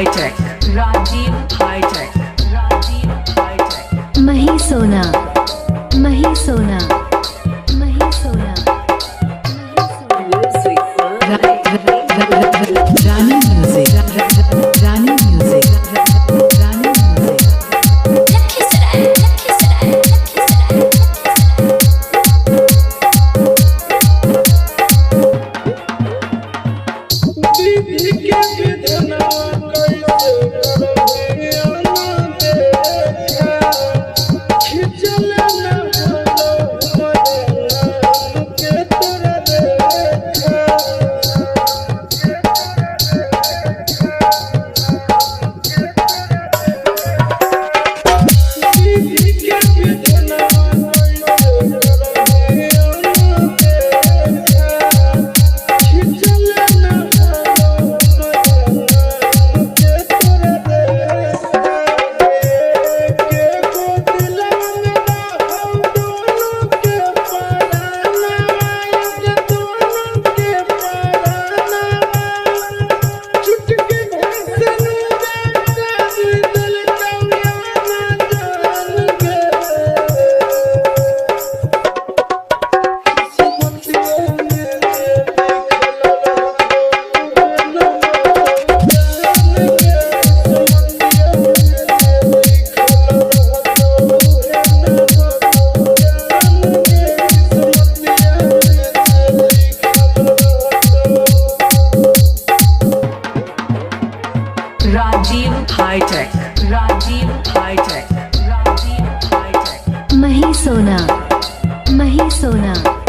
Hi tech, Rajeev hitech, Rajeev hitech. Mahi Sona, Mahi Sona, Mahi Sona. Rani music, Rani music, Rani music. Lakhisarai, Lakhisarai, Lakhisarai. दीदी के विधना कैसे करबे आनंद देखा खिचल न भलो मदन के तोरा देखा दीदी के विधना कैसे करबे आनंद देखा खिचल न Rajeev hitech, Rajeev hitech, Rajeev hitech. Mahi Sona, Mahi सोना।